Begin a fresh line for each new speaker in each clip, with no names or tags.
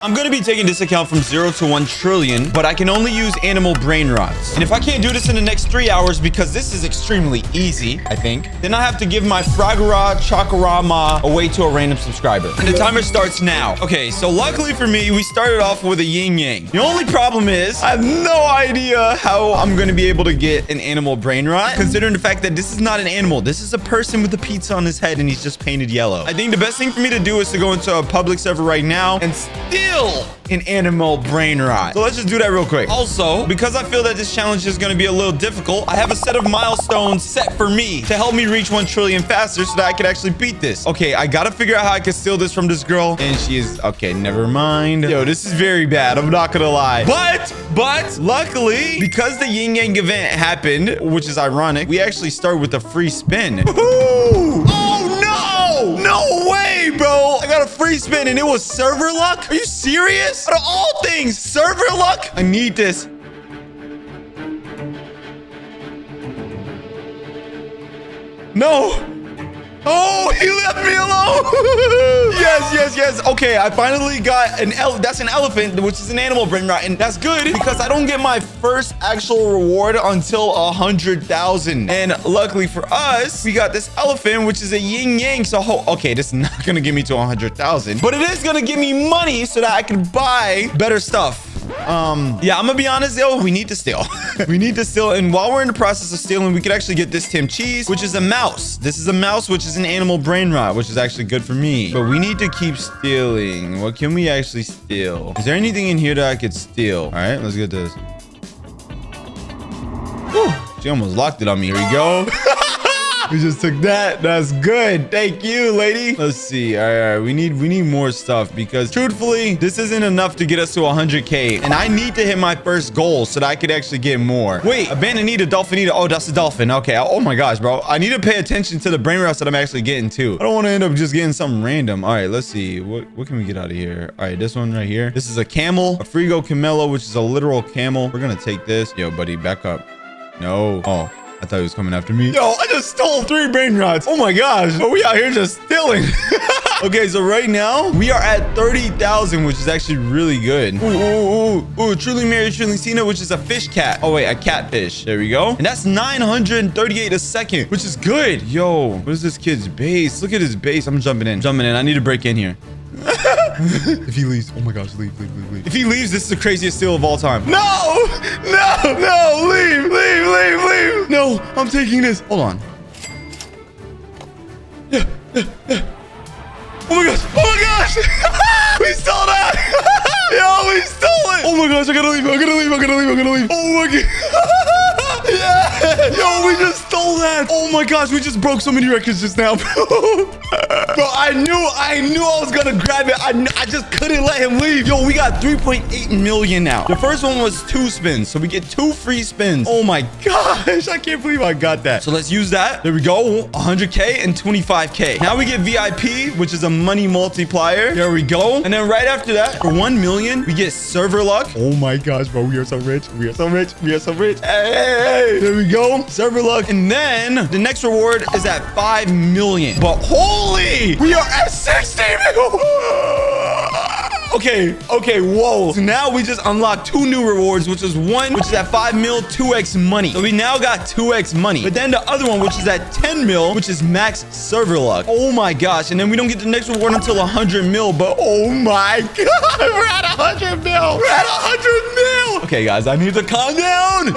I'm going to be taking this account from 0 to 1 trillion, but I can only use animal brain rots. And if I can't do this in the next 3 hours, because this is extremely easy, I think, then I have to give my Fragora Chakarama away to a random subscriber. And the timer starts now. Okay, so luckily for me, we started off with a yin yang. The only problem is I have no idea how I'm going to be able to get an animal brain rot, considering the fact that this is not an animal. This is a person with a pizza on his head and he's just painted yellow. I think the best thing for me to do is to go into a public server right now and steal an animal brain rot. So let's just do that real quick. Also, because I feel that this challenge is going to be a little difficult, I have a set of milestones set for me to help me reach 1 trillion faster so that I can actually beat this. Okay, I got to figure out how I can steal this from this girl. And she is... Okay, never mind. Yo, this is very bad. I'm not going to lie. But luckily, because the yin yang event happened, which is ironic, we actually start with a free spin. Woohoo! Oh, no! No way, bro. I got a free spin and it was server luck? Are you serious? Out of all things, server luck? I need this. No. Oh, he left me alone. Yes. Okay, I finally got an that's an elephant, which is an animal brain rot, and that's good because I don't get my first actual reward until 100,000. And luckily for us, we got this elephant, which is a yin yang. So okay, this is not gonna get me to 100,000, but it is gonna give me money so that I can buy better stuff. Yeah, I'm gonna be honest, yo, we need to steal. We need to steal, and while we're in the process of stealing, we could actually get this Tim Cheese, which is a mouse. This is a mouse, which is an animal brain rot, which is actually good for me. But we need to keep stealing. What can we actually steal? Is there anything in here that I could steal? All right, let's get this. Whew, she almost locked it on me. Here we go. We just took that. That's good. Thank you, lady. Let's see. All right. We need more stuff because truthfully, this isn't enough to get us to 100K. And I need to hit my first goal so that I could actually get more. Wait, Abandonita, Dolphinita. Oh, that's a dolphin. Okay. Oh my gosh, bro. I need to pay attention to the brain rots that I'm actually getting too. I don't want to end up just getting something random. All right. Let's see. What can we get out of here? All right. This one right here. This is a camel, a Frigo Camelo, which is a literal camel. We're going to take this. Yo, buddy, back up. No. Oh. I thought he was coming after me. Yo, I just stole 3 brain rots. Oh my gosh. But we out here just stealing. Okay, so right now we are at 30,000, which is actually really good. Ooh, truly Mary, truly Cena, which is a fish cat. Oh wait, a catfish. There we go. And that's 938 a second, which is good. Yo, what is this kid's base? Look at his base. I'm jumping in. I need to break in here. If he leaves, oh my gosh, leave. If he leaves, this is the craziest steal of all time. No, leave. No, I'm taking this. Hold on. Yeah. Oh my gosh. We stole that. Yo, we stole it. Oh my gosh, I gotta leave. Oh my god. Yeah. Yo, we just stole that. Oh my gosh, we just broke so many records just now, bro. Bro, I knew I was gonna grab it. I just couldn't let him leave. Yo, we got 3.8 million now. The first one was 2 spins, so we get 2 free spins. Oh my gosh, I can't believe I got that. So let's use that. There we go, 100K and 25K. Now we get VIP, which is a money multiplier. There we go. And then right after that, for 1 million, we get server luck. Oh my gosh, bro, we are so rich. Hey. There we go, server luck. And then the next reward is at 5 million. But holy, we are at 60 million. Okay, whoa. So now we just unlocked 2 new rewards, which is one, which is at 5 mil, 2x money. So we now got 2x money. But then the other one, which is at 10 mil, which is max server luck. Oh my gosh. And then we don't get the next reward until 100 mil, but oh my god, we're at 100 mil. Okay, guys, I need to calm down.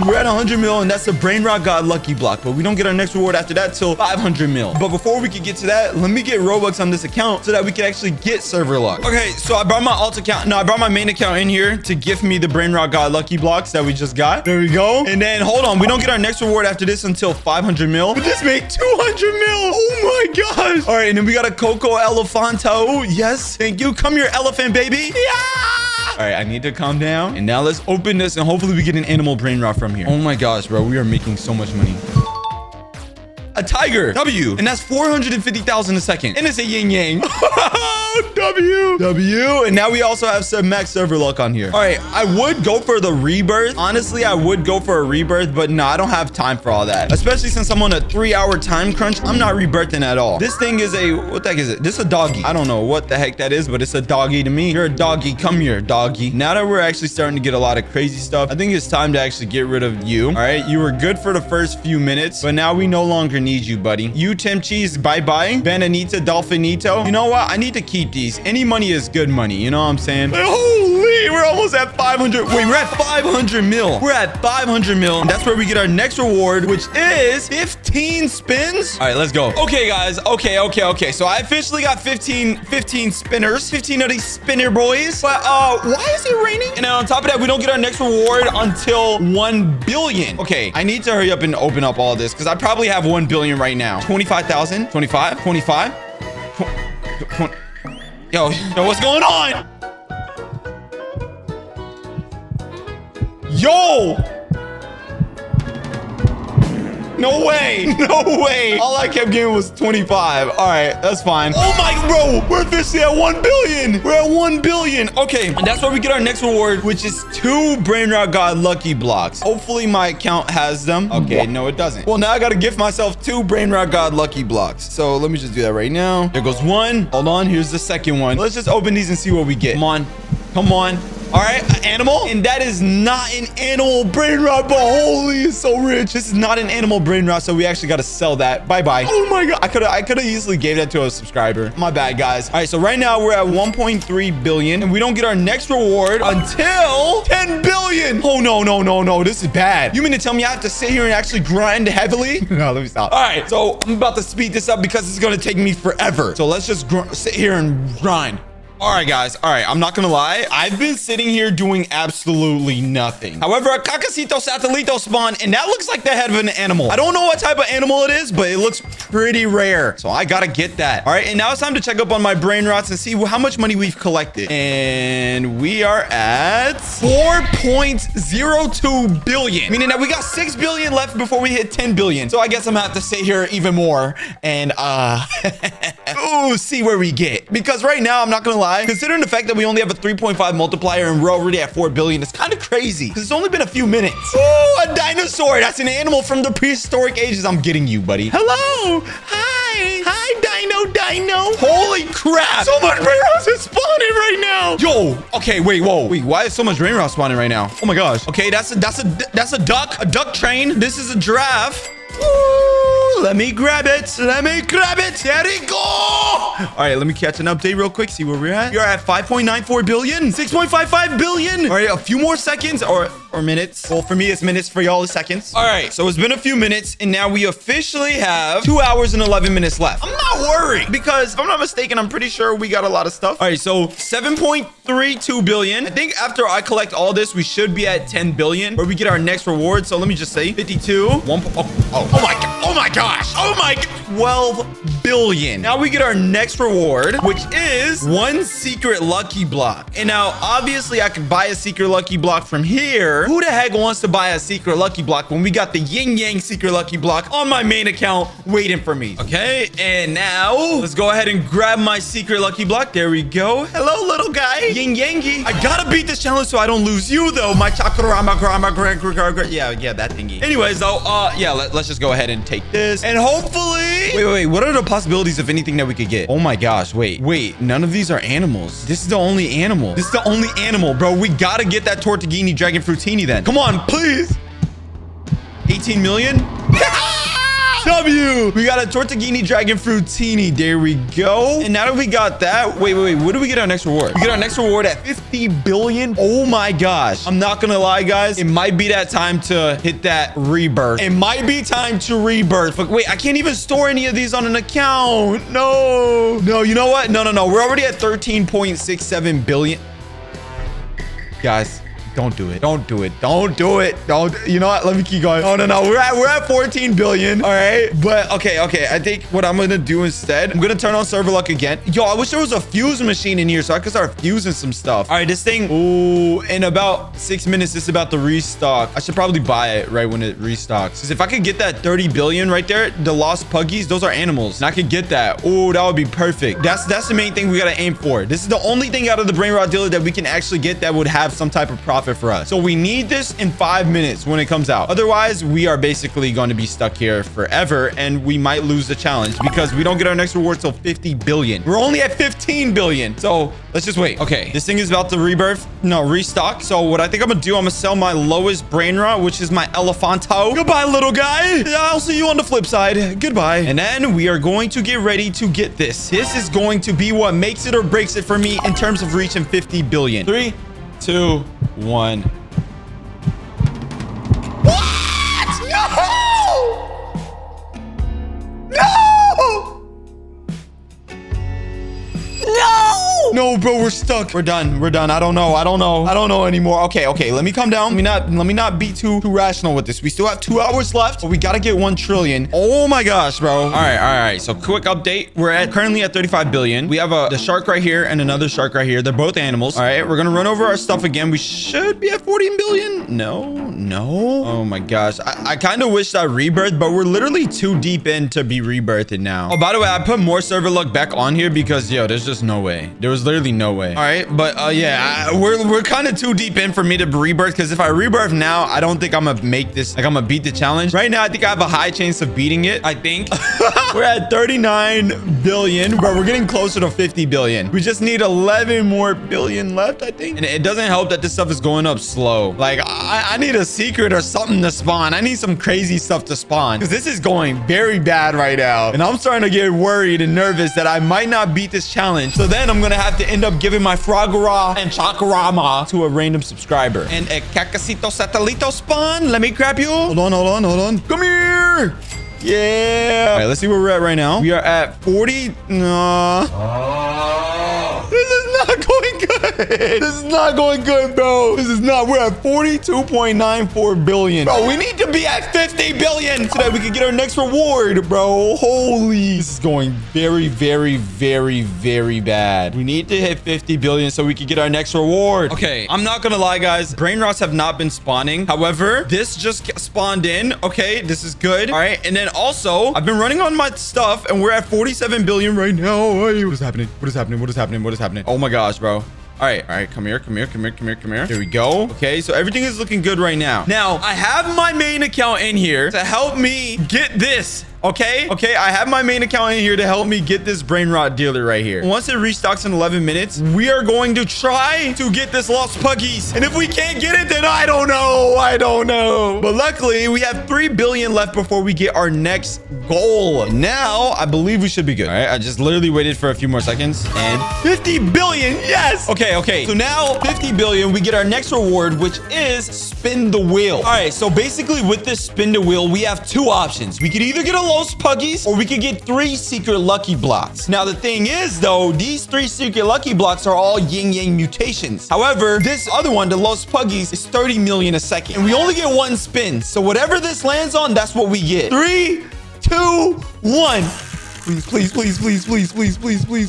We're at 100 mil, and that's the Brain Rot God Lucky Block, but we don't get our next reward after that till 500 mil. But before we could get to that, let me get Robux on this account so that we can actually get server luck. Okay, so I brought my alt account. No, I brought my main account in here to gift me the Brain Rot God Lucky Blocks that we just got. There we go. And then hold on, we don't get our next reward after this until 500 mil. But this made 200 mil. Oh my gosh. All right, and then we got a Coco Elefanto. Yes, thank you. Come here, elephant baby. Yeah. All right, I need to calm down. And now let's open this and hopefully we get an animal brain rot from here. Oh my gosh, bro, we are making so much money. a tiger. W. And that's 450,000 a second. And it's a yin yang. W. And now we also have some max server luck on here. All right, I would go for the rebirth. Honestly, I would go for a rebirth, but no, I don't have time for all that. Especially since I'm on a 3-hour time crunch. I'm not rebirthing at all. This thing is a, what the heck is it? This is a doggy. I don't know what the heck that is, but it's a doggy to me. You're a doggy. Come here, doggy. Now that we're actually starting to get a lot of crazy stuff, I think it's time to actually get rid of you. All right, you were good for the first few minutes, but now we no longer need you, buddy. You, Tim Cheese, bye-bye. Bananita, Dolphinito. You know what? I need to keep these. Any money is good money. You know what I'm saying? Holy, we're almost at 500. Wait, we're at 500 mil. We're at 500 mil. And that's where we get our next reward, which is 15 spins. All right, let's go. Okay, guys. Okay. So I officially got 15 spinners. 15 of these spinner boys. But why is it raining? And then on top of that, we don't get our next reward until 1 billion. Okay, I need to hurry up and open up all this because I probably have 1 billion right now. 25,000. 25. 25. 20. Yo, what's going on? Yo! No way. No way. All I kept getting was 25. All right, that's fine. Oh my, bro, we're officially at 1 billion. We're at 1 billion. Okay, and that's where we get our next reward, which is 2 Brainrot God Lucky Blocks. Hopefully my account has them. Okay, no, it doesn't. Well, now I got to gift myself 2 Brainrot God Lucky Blocks. So let me just do that right now. There goes 1. Hold on, here's the second one. Let's just open these and see what we get. Come on. Come on. All right, an animal. And that is not an animal brain rot, but holy, it's so rich. This is not an animal brain rot, so we actually got to sell that. Bye-bye. Oh my God. I could have easily gave that to a subscriber. My bad, guys. All right, so right now we're at 1.3 billion, and we don't get our next reward until 10 billion. Oh, no. This is bad. You mean to tell me I have to sit here and actually grind heavily? No, let me stop. All right, so I'm about to speed this up because it's going to take me forever. So let's just sit here and grind. All right, guys. All right, I'm not gonna lie. I've been sitting here doing absolutely nothing. However, a cacacito satellito spawned, and that looks like the head of an animal. I don't know what type of animal it is, but it looks pretty rare. So I gotta get that. All right, and now it's time to check up on my brain rots and see how much money we've collected. And we are at 4.02 billion, meaning that we got 6 billion left before we hit 10 billion. So I guess I'm gonna have to sit here even more and ooh, see where we get. Because right now, I'm not gonna lie, considering the fact that we only have a 3.5 multiplier and we're already at 4 billion, it's kind of crazy because it's only been a few minutes. Ooh, a dinosaur. That's an animal from the prehistoric ages. I'm getting you, buddy. Hello. Hi, Dino. Holy crap. So much Brainrots is spawning right now. Yo, okay, wait, whoa. Wait, why is so much Brainrots spawning right now? Oh my gosh. Okay, that's a duck. A duck train. This is a giraffe. Ooh, let me grab it. There we go. All right, let me catch an update real quick. See where we're at. You're at 5.94 billion, 6.55 billion. All right, a few more seconds or minutes. Well, for me, it's minutes. For y'all, it's seconds. All right, so it's been a few minutes, and now we officially have 2 hours and 11 minutes left. I'm not worried because if I'm not mistaken, I'm pretty sure we got a lot of stuff. All right, so 7.32 billion. I think after I collect all this, we should be at 10 billion where we get our next reward. So let me just say 52. Oh my gosh. 12 billion. Now we get our next reward, which is 1 secret lucky block. And now, obviously, I can buy a secret lucky block from here. Who the heck wants to buy a secret lucky block when we got the yin yang secret lucky block on my main account waiting for me? Okay, and now let's go ahead and grab my secret lucky block. There we go. Hello, little guy. Yin yangy. I gotta beat this challenge so I don't lose you, though. My chakrama, yeah, that thingy. Anyways, though, yeah, let's just go ahead and take this. And hopefully... Wait. What are the possibilities of anything that we could get? Oh my gosh. Wait. None of these are animals. This is the only animal. Bro. We gotta get that Tortughini Dragon Fruitini then. Come on, please. 18 million? W. We got a Tortughini Dragon Fruitini. There we go. And now that we got that, wait. What do we get our next reward? We get our next reward at 50 billion. Oh my gosh. I'm not gonna lie, guys. It might be that time to hit that rebirth. But wait, I can't even store any of these on an account. No, you know what? No. We're already at 13.67 billion. Guys, Don't do it. Don't do it. Don't do it. Don't. You know what? Let me keep going. Oh, no. We're at 14 billion. All right. But okay. I think what I'm going to do instead, I'm going to turn on server luck again. Yo, I wish there was a fuse machine in here so I could start fusing some stuff. All right. This thing, ooh, in about 6 minutes, it's about to restock. I should probably buy it right when it restocks. Because if I could get that 30 billion right there, the Los Puggies, those are animals. And I could get that. Oh, that would be perfect. That's the main thing we got to aim for. This is the only thing out of the Brainrot dealer that we can actually get that would have some type of profit for us. So we need this in 5 minutes when it comes out. Otherwise, we are basically going to be stuck here forever and we might lose the challenge because we don't get our next reward till 50 billion. We're only at 15 billion. So let's just wait. Okay, this thing is about to restock. So what I think I'm gonna do, I'm gonna sell my lowest Brainrot, which is my Elephanto. Goodbye, little guy. I'll see you on the flip side. Goodbye. And then we are going to get ready to get this. This is going to be what makes it or breaks it for me in terms of reaching 50 billion. 3, 2, 1. What? No, bro, we're stuck. We're done. I don't know anymore. Okay. Let me calm down. Let me not be too rational with this. We still have 2 hours left, but we got to get 1 trillion. Oh my gosh, bro. All right. So quick update. We're currently at 35 billion. We have the shark right here and another shark right here. They're both animals. All right, we're going to run over our stuff again. We should be at 14 billion. No. Oh my gosh. I kind of wish I rebirthed, but we're literally too deep in to be rebirthed now. Oh, by the way, I put more server luck back on here because, yo, there's just no way. There was literally no way. All right, but yeah, we're kind of too deep in for me to rebirth because if I rebirth now, I don't think I'm gonna make this. Like, I'm gonna beat the challenge. Right now, I think I have a high chance of beating it. I think. We're at 39 billion, but we're getting closer to 50 billion. We just need 11 more billion left, I think. And it doesn't help that this stuff is going up slow. Like, I need a secret or something to spawn. I need some crazy stuff to spawn because this is going very bad right now. And I'm starting to get worried and nervous that I might not beat this challenge. So then I'm gonna have to end up giving my Frogara and Chakarama to a random subscriber. And a Cacasito Satellito spawn. Let me grab you. Hold on. Come here. Yeah. All right, let's see where we're at right now. We are at 40. No. This is not going good. This is not going good, bro. This is not. We're at 42.94 billion. Bro, we need to be at 50 billion so that we can get our next reward, bro. Holy. This is going very, very, very, very bad. We need to hit 50 billion so we can get our next reward. Okay, I'm not gonna lie, guys. Brainrots have not been spawning. However, this just spawned in. Okay, this is good. All right, and then also, I've been running on my stuff and we're at 47 billion right now. Hey, what is happening? What is happening? Oh my gosh, bro. All right. Come here. Here we go. Okay, so everything is looking good right now. Now, I have my main account in here to help me get this. Okay, I have my main account in here to help me get this Brainrot dealer right here. Once it restocks in 11 minutes, we are going to try to get this Los Puggies. And if we can't get it, then I don't know. But luckily, we have 3 billion left before we get our next goal. Now, I believe we should be good. All right, I just literally waited for a few more seconds. And 50 billion, yes! Okay. So now, 50 billion, we get our next reward, which is spin the wheel. All right, so basically with this spin the wheel, we have 2 options. We could either get a Los Puggies, or we could get 3 secret lucky blocks. Now, the thing is, though, these 3 secret lucky blocks are all yin-yang mutations. However, this other one, the Los Puggies, is 30 million a second. And we only get 1 spin. So whatever this lands on, that's what we get. 3, 2, 1.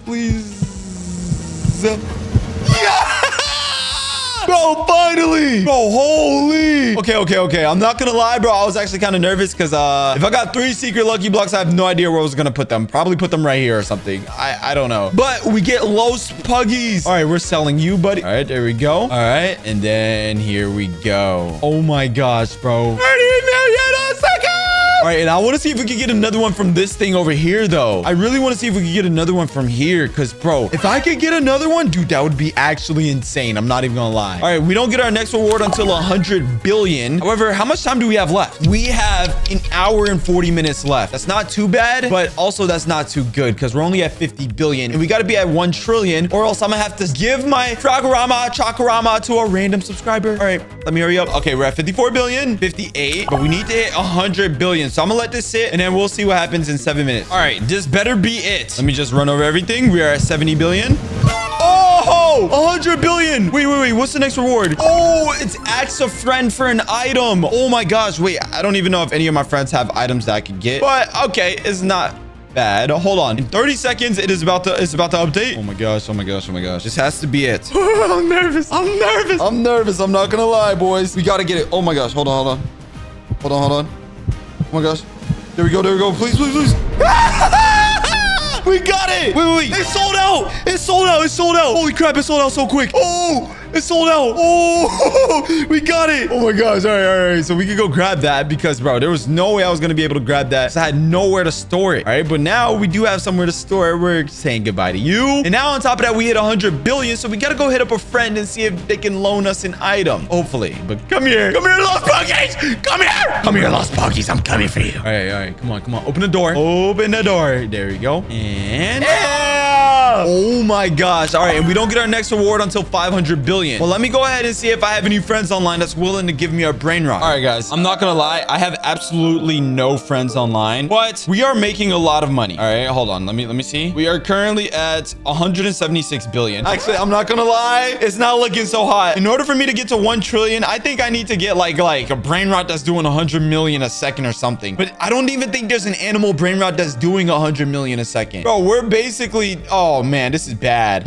Please. Yeah! Bro, finally! Bro, holy! Okay. I'm not gonna lie, bro. I was actually kind of nervous because if I got 3 secret lucky blocks, I have no idea where I was gonna put them. Probably put them right here or something. I don't know. But we get Los Puggies. All right, we're selling you, buddy. All right, there we go. All right, and then here we go. Oh my gosh, bro. 30 million a second! All right, and I want to see if we can get another one from this thing over here, though. I really want to see if we can get another one from here because, bro, if I could get another one, dude, that would be actually insane. I'm not even gonna lie. All right, we don't get our next reward until 100 billion. However, how much time do we have left? We have 1 hour and 40 minutes left. That's not too bad, but also that's not too good because we're only at 50 billion and we got to be at 1 trillion or else I'm gonna have to give my Frogorama Chakarama to a random subscriber. All right, let me hurry up. Okay, we're at 54 billion, 58, but we need to hit 100 billion. So I'm gonna let this sit and then we'll see what happens in 7 minutes. All right, this better be it. Let me just run over everything. We are at 70 billion. Oh, 100 billion. trillion. Wait. What's the next reward? Oh, it's ask a friend for an item. Oh my gosh. Wait, I don't even know if any of my friends have items that I could get. But okay, it's not bad. Hold on. In 30 seconds, it's about to update. Oh my gosh. This has to be it. I'm nervous. I'm not gonna lie, boys. We gotta get it. Oh my gosh. Hold on. Oh my gosh. There we go. Please. We got it. Wait. It's sold out. Holy crap. It sold out so quick. Oh, it's sold out. Oh, we got it. Oh my gosh. All right. So we can go grab that because, bro, there was no way I was going to be able to grab that. So I had nowhere to store it. All right. But now we do have somewhere to store it. We're saying goodbye to you. And now on top of that, we hit 100 billion. So we got to go hit up a friend and see if they can loan us an item. Hopefully. But come here, Los Puggies. Come here, Los Puggies. I'm coming for you. All right. Come on. Open the door. There we go. And yeah! Oh my gosh. All right. And we don't get our next reward until 500 billion. Well, let me go ahead and see if I have any friends online that's willing to give me a brain rot. All right, guys. I'm not going to lie. I have absolutely no friends online, but we are making a lot of money. All right. Hold on. Let me see. We are currently at 176 billion. Actually, I'm not going to lie. It's not looking so hot. In order for me to get to 1 trillion, I think I need to get like a brain rot that's doing 100 million a second or something. But I don't even think there's an animal brain rot that's doing 100 million a second. Bro, we're basically... Oh, man. This is bad.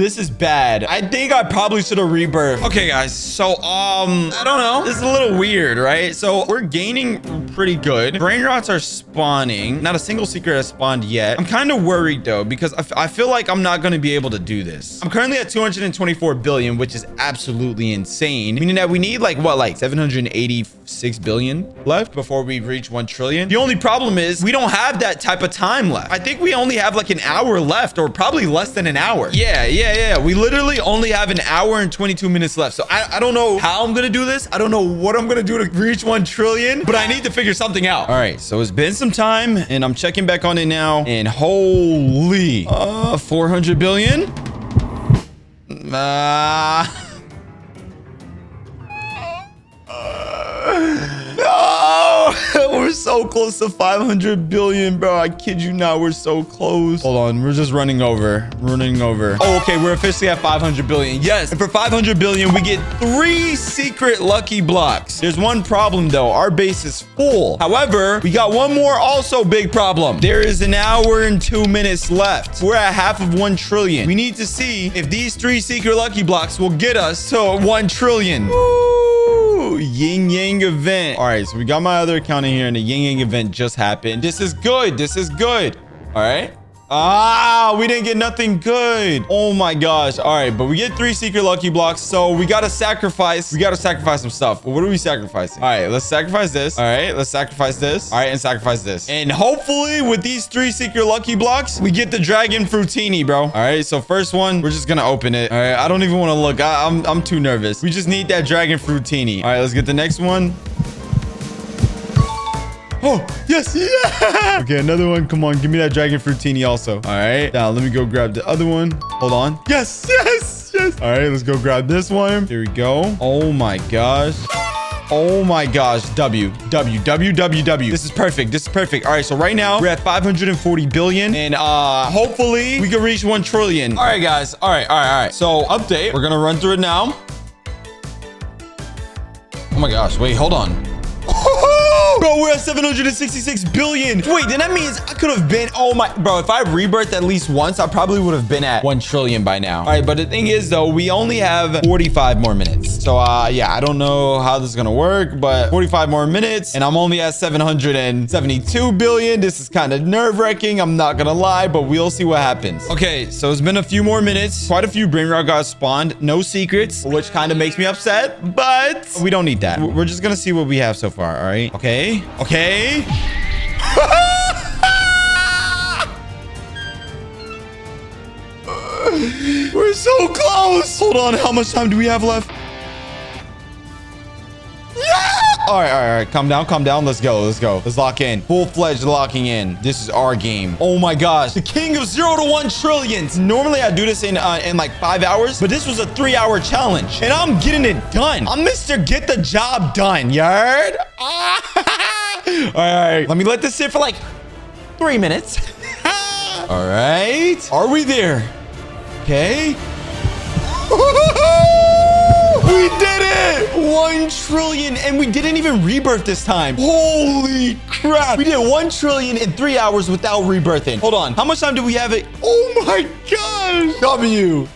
I think I probably should have rebirthed. Okay, guys. So, I don't know. This is a little weird, right? So, we're gaining pretty good. Brain rots are spawning. Not a single secret has spawned yet. I'm kind of worried, though, because I feel like I'm not going to be able to do this. I'm currently at 224 billion, which is absolutely insane. Meaning that we need, like 786 billion left before we reach 1 trillion. The only problem is we don't have that type of time left. I think we only have like an hour left, or probably less than an hour. Yeah. We literally only have an hour and 22 minutes left. So I don't know how I'm gonna do this. I don't know what I'm gonna do to reach 1 trillion, but I need to figure something out. All right, so it's been some time and I'm checking back on it now, and holy 400 billion. No, we're so close to 500 billion, bro. I kid you not, we're so close. Hold on, we're just running over. Oh, okay, we're officially at 500 billion. Yes, and for 500 billion, we get 3 secret lucky blocks. There's one problem though, our base is full. However, we got one more also big problem. There is an hour and 2 minutes left. We're at half of 1 trillion. We need to see if these 3 secret lucky blocks will get us to 1 trillion. Woo! Yin Yang event. All right, so we got my other account in here, and the Yin Yang event just happened. This is good. All right. We didn't get nothing good. Oh my gosh. All right, but we get 3 secret lucky blocks, so we gotta sacrifice some stuff. What are we sacrificing? All right, let's sacrifice this. All right, let's sacrifice this. All right, and sacrifice this. And hopefully with these 3 secret lucky blocks, we get the dragon fruitini, bro. All right, so first one, we're just gonna open it. All right, I don't even want to look. I'm too nervous. We just need that dragon fruitini. All right, let's get the next one. Oh, yes. Yeah. Okay, another one. Come on, give me that dragon fruitini also. All right. Now, let me go grab the other one. Hold on. Yes. All right, let's go grab this one. Here we go. Oh, my gosh. W. This is perfect. All right, so right now, we're at 540 billion. And hopefully, we can reach 1 trillion. All right, guys. All right. So, update. We're going to run through it now. Oh, my gosh. Wait, hold on. Bro, we're at 766 billion. Wait, then that means I could have been... Oh my... Bro, if I rebirthed at least once, I probably would have been at 1 trillion by now. All right, but the thing is, though, we only have 45 more minutes. So, yeah, I don't know how this is going to work, but 45 more minutes, and I'm only at 772 billion. This is kind of nerve-wracking. I'm not going to lie, but we'll see what happens. Okay, so it's been a few more minutes. Quite a few brain rot got spawned. No secrets, which kind of makes me upset, but we don't need that. We're just going to see what we have so far, all right? Okay. We're so close. Hold on. How much time do we have left? Yeah! All right. Calm down. Let's go. Let's lock in. Full-fledged locking in. This is our game. Oh my gosh. The king of 0 to 1 trillions. Normally, I do this in like 5 hours, but this was a 3-hour challenge, and I'm getting it done. I'm Mr. Get the Job Done. You heard? All right. Let me let this sit for like 3 minutes. All right. Are we there? Okay. We did it! 1 trillion, and we didn't even rebirth this time. Holy crap. We did 1 trillion in 3 hours without rebirthing. Hold on. How much time do we have it? Oh my gosh. W.